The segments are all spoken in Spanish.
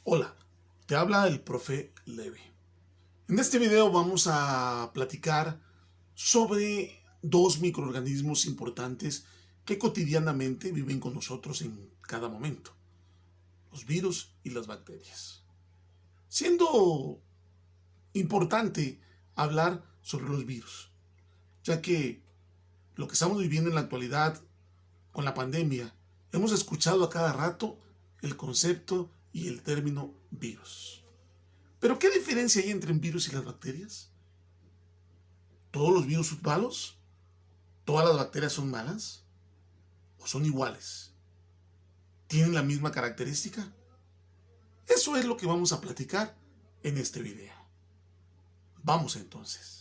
Hola, te habla el profe Levi. En este video vamos a platicar sobre dos microorganismos importantes que cotidianamente viven con nosotros en cada momento: los virus y las bacterias. Siendo importante hablar sobre los virus, ya que lo que estamos viviendo en la actualidad con la pandemia, hemos escuchado a cada rato el concepto y el término virus. ¿Pero qué diferencia hay entre un virus y las bacterias? ¿Todos los virus son malos? ¿Todas las bacterias son malas? ¿O son iguales? ¿Tienen la misma característica? Eso es lo que vamos a platicar en este video. Vamos entonces.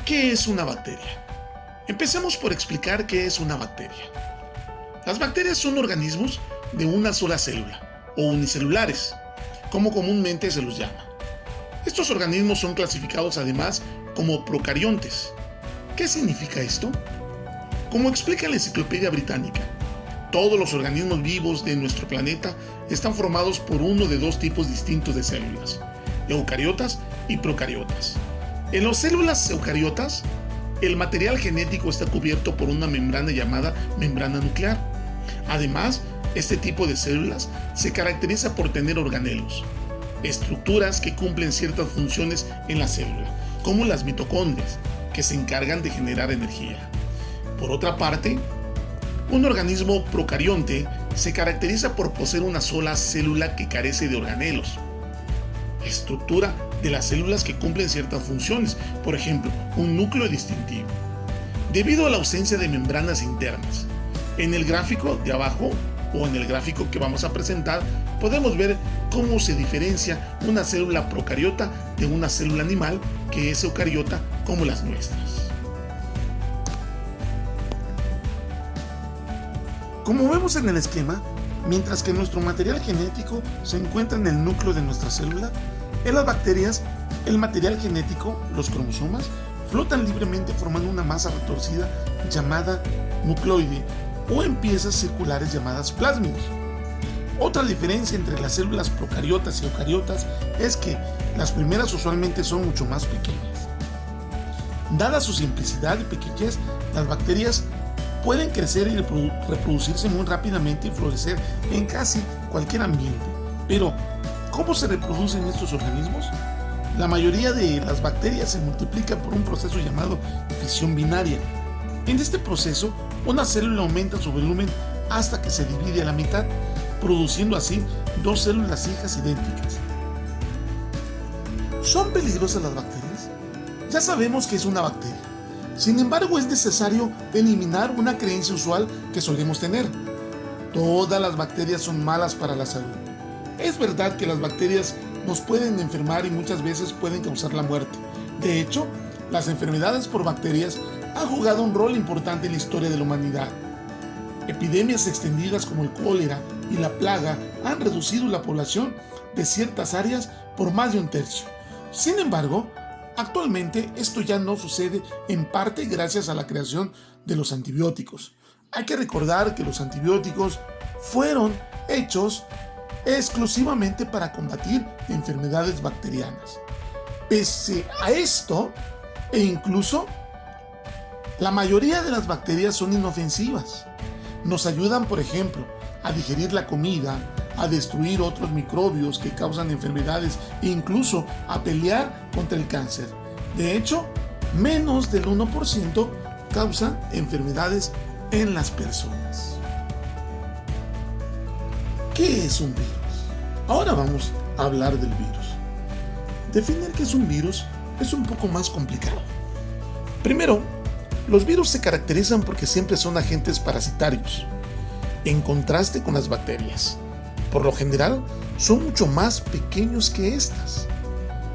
¿Qué es una bacteria? Empecemos por explicar qué es una bacteria. Las bacterias son organismos de una sola célula, o unicelulares, como comúnmente se los llama. Estos organismos son clasificados además como procariontes. ¿Qué significa esto? Como explica la Enciclopedia Británica, todos los organismos vivos de nuestro planeta están formados por uno de dos tipos distintos de células: eucariotas y procariotas. En las células eucariotas, el material genético está cubierto por una membrana llamada membrana nuclear. Además, este tipo de células se caracteriza por tener organelos, estructuras que cumplen ciertas funciones en la célula, como las mitocondrias, que se encargan de generar energía. Por otra parte, un organismo procarionte se caracteriza por poseer una sola célula que carece de organelos, estructura de las células que cumplen ciertas funciones, por ejemplo, un núcleo distintivo, debido a la ausencia de membranas internas. En el gráfico de abajo, o en el gráfico que vamos a presentar, podemos ver cómo se diferencia una célula procariota de una célula animal que es eucariota, como las nuestras. Como vemos en el esquema, mientras que nuestro material genético se encuentra en el núcleo de nuestra célula, en las bacterias, el material genético, los cromosomas, flotan libremente formando una masa retorcida llamada nucleoide, o en piezas circulares llamadas plásmidos. Otra diferencia entre las células procariotas y eucariotas es que las primeras usualmente son mucho más pequeñas. Dada su simplicidad y pequeñez, las bacterias pueden crecer y reproducirse muy rápidamente y florecer en casi cualquier ambiente. Pero, ¿cómo se reproducen estos organismos? La mayoría de las bacterias se multiplican por un proceso llamado fisión binaria. En este proceso, una célula aumenta su volumen hasta que se divide a la mitad, produciendo así dos células hijas idénticas. ¿Son peligrosas las bacterias? Ya sabemos que es una bacteria. Sin embargo, es necesario eliminar una creencia usual que solemos tener: todas las bacterias son malas para la salud. Es verdad que las bacterias nos pueden enfermar y muchas veces pueden causar la muerte. De hecho, las enfermedades por bacterias han jugado un rol importante en la historia de la humanidad. Epidemias extendidas como el cólera y la plaga han reducido la población de ciertas áreas por más de un tercio. Sin embargo, actualmente esto ya no sucede, en parte gracias a la creación de los antibióticos. Hay que recordar que los antibióticos fueron hechos exclusivamente para combatir enfermedades bacterianas. Pese a esto, e incluso, la mayoría de las bacterias son inofensivas. Nos ayudan, por ejemplo, a digerir la comida, a destruir otros microbios que causan enfermedades e incluso a pelear contra el cáncer. De hecho, menos del 1% causan enfermedades en las personas. ¿Qué es un virus? Ahora vamos a hablar del virus. Definir qué es un virus es un poco más complicado. Primero, los virus se caracterizan porque siempre son agentes parasitarios, en contraste con las bacterias. Por lo general, son mucho más pequeños que estas.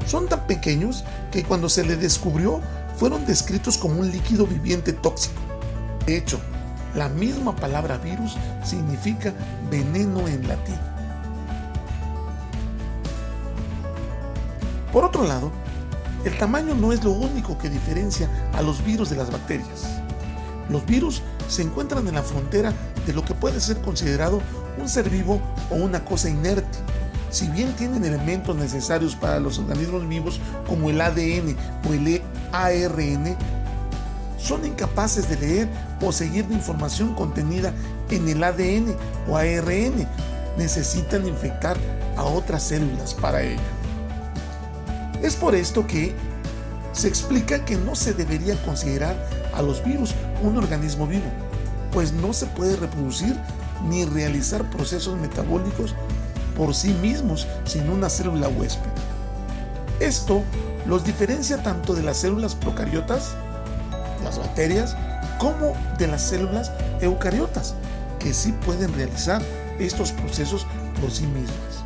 Son tan pequeños que cuando se les descubrió, fueron descritos como un líquido viviente tóxico. De hecho, la misma palabra virus significa veneno en latín. Por otro lado, el tamaño no es lo único que diferencia a los virus de las bacterias. Los virus se encuentran en la frontera de lo que puede ser considerado un ser vivo o una cosa inerte. Si bien tienen elementos necesarios para los organismos vivos como el ADN o el ARN, son incapaces de leer o seguir la información contenida en el ADN o ARN. Necesitan infectar a otras células para ello. Es por esto que se explica que no se debería considerar a los virus un organismo vivo, pues no se puede reproducir ni realizar procesos metabólicos por sí mismos sin una célula huésped. Esto los diferencia tanto de las células procariotas, las bacterias, como de las células eucariotas, que sí pueden realizar estos procesos por sí mismas.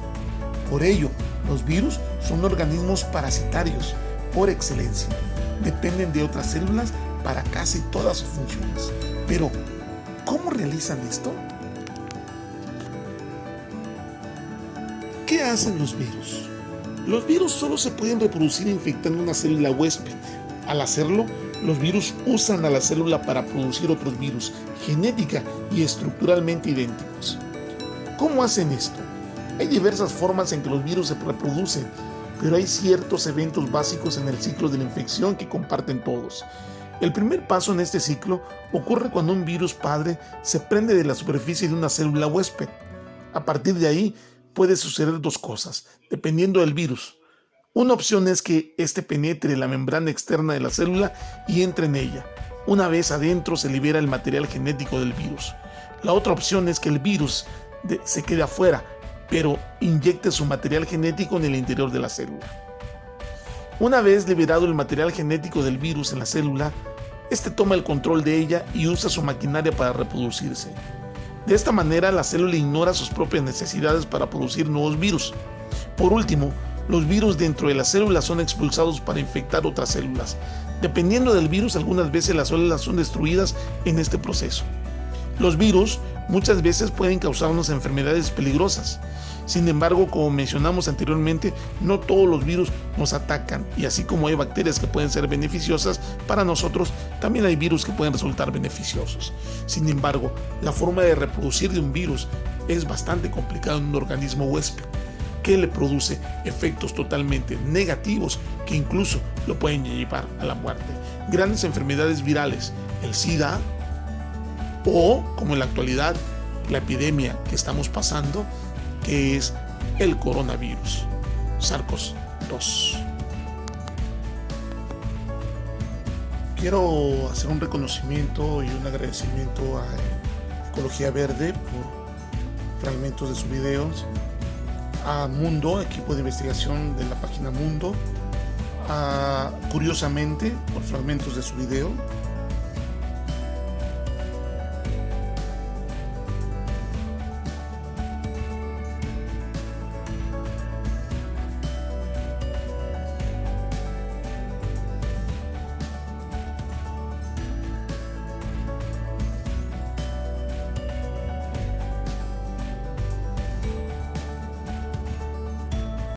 Por ello, los virus son organismos parasitarios por excelencia. Dependen de otras células para casi todas sus funciones. Pero, ¿cómo realizan esto? ¿Qué hacen los virus? Los virus solo se pueden reproducir infectando una célula huésped. Al hacerlo, los virus usan a la célula para producir otros virus, genética y estructuralmente idénticos. ¿Cómo hacen esto? Hay diversas formas en que los virus se reproducen, pero hay ciertos eventos básicos en el ciclo de la infección que comparten todos. El primer paso en este ciclo ocurre cuando un virus padre se prende de la superficie de una célula huésped. A partir de ahí puede suceder dos cosas, dependiendo del virus. Una opción es que éste penetre la membrana externa de la célula y entre en ella. Una vez adentro se libera el material genético del virus. La otra opción es que el virus se quede afuera, pero inyecte su material genético en el interior de la célula. Una vez liberado el material genético del virus en la célula, este toma el control de ella y usa su maquinaria para reproducirse. De esta manera, la célula ignora sus propias necesidades para producir nuevos virus. Por último, los virus dentro de la célula son expulsados para infectar otras células. Dependiendo del virus, algunas veces las células son destruidas en este proceso. Los virus muchas veces pueden causarnos enfermedades peligrosas. Sin embargo, como mencionamos anteriormente, no todos los virus nos atacan, y así como hay bacterias que pueden ser beneficiosas para nosotros, también hay virus que pueden resultar beneficiosos. Sin embargo, la forma de reproducir de un virus es bastante complicada en un organismo huésped, que le produce efectos totalmente negativos que incluso lo pueden llevar a la muerte. Grandes enfermedades virales, el SIDA, o, como en la actualidad, la epidemia que estamos pasando, que es el coronavirus, SARS-CoV-2. Quiero hacer un reconocimiento y un agradecimiento a Ecología Verde por fragmentos de sus videos, a Mundo, equipo de investigación de la página Mundo, a Curiosamente por fragmentos de su video,